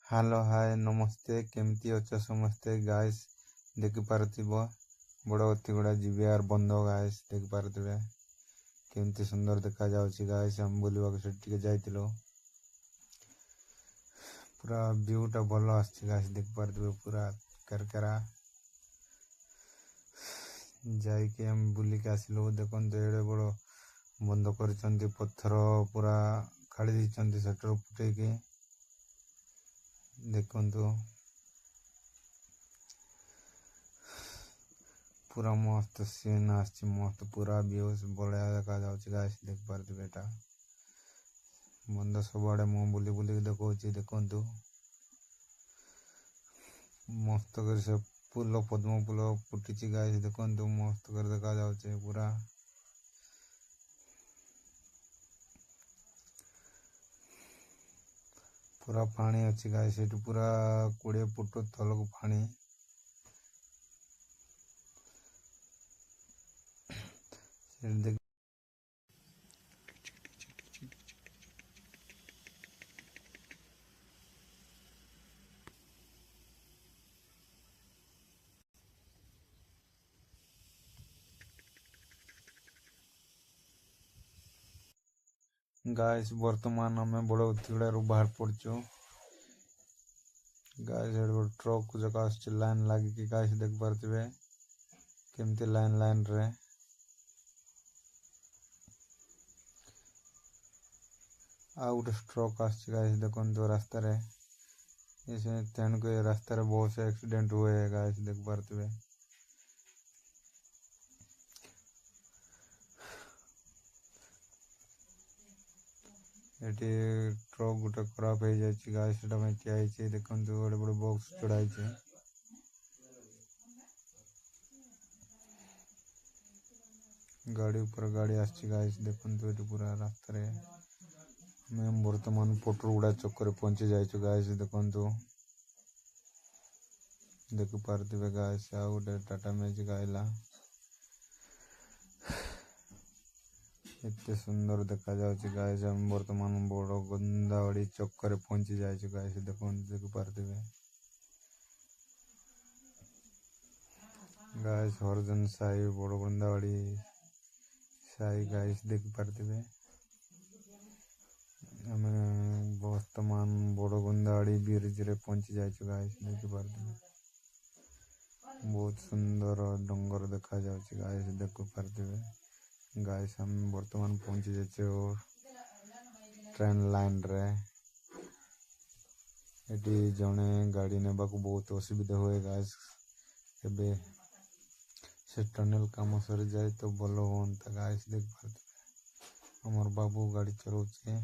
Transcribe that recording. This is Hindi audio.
हेलो हाय नमस्ते केमती अच्छ समस्ते गाइस देखि पारथिबो बड़ अतिगुड़ा जीवीआर बंद गाइस देखि पारथिबे केमती सुंदर देखा जाउछि गाइस हम बुलिबा के सेठी जाइतिलो पूरा व्यूटा भलो आछि गाइस देखि पारथिबे पूरा करकरा जाई के हम बुली के आसिलो देखन एडे बड़ बंद करचंती पत्थर पूरा खाली दिचंती सेटर फुटे के देखंतु पूरा मस्त सीन आछि मस्त पूरा व्यूज बढ़िया देखा जाउछि गाइस देख पारथिबे एटा बंद सबआडे मु बुली बुली के देखौछि देखंतु मस्त कर से फूल पद्म फूल फुटिछि गाइस देखंतु मस्त कर देखा जाउछि पूरा पानी अच्छी गाइस एटू पूरा 20 फुट तलक पानी गाइस वर्तमान हमें बड़ उथिगड़ा बाहर पड़चो गाइस ट्रक जका लाइन लगी कि गाइस देख पारथिबे केमती लाइन लाइन रे आ उठे ट्रक आछि गाइस देखंतु रास्ता रे इसे तेन को रास्ता रे बहुत से एक्सीडेंट हुए हैं गाइस देख पारथिबे एटी ट्रक गोटे खराब हो जाए गाइस एटा में क्या है देखंतु बड़े बड़े बॉक्स चढ़ाई छे गाड़ी ऊपर गाड़ी आछि गाइस देखंतु एटी पूरा रास्ता रे मैं वर्तमान पोटर गुड़ा चक्कर पहुंची जाइछु गाइस देखंतु देखि पारथिबे गाइस आ गोटे टाटा मैजिक आइला एते सुंदर देखा जाउछि गाइस हम वर्तमान बड़ गंदावाड़ी चक्कर पहुंची जाइछु गाइस देखि पारथिबे गाइस हरजन साई बड़ गंदावाड़ी साई गाइस देखि पारथिबे हमें वर्तमान बड़ गंदावाड़ी ब्रिज रे पहुंची जाइछु गाइस देखि पारथिबे बहुत सुंदर डंगर देखा जाउछि गाइस देखि पारथिबे गाइस हम वर्तमान पहुंची जाइछु ट्रेन लाइन रे एटी जने गाड़ी नेबा को बहुत असुविधा हुए गाइस एबे से टनल काम सरी जाए तो भलो होता गाइस देख पारथिबे हमर बाबू गाड़ी चलाउछे।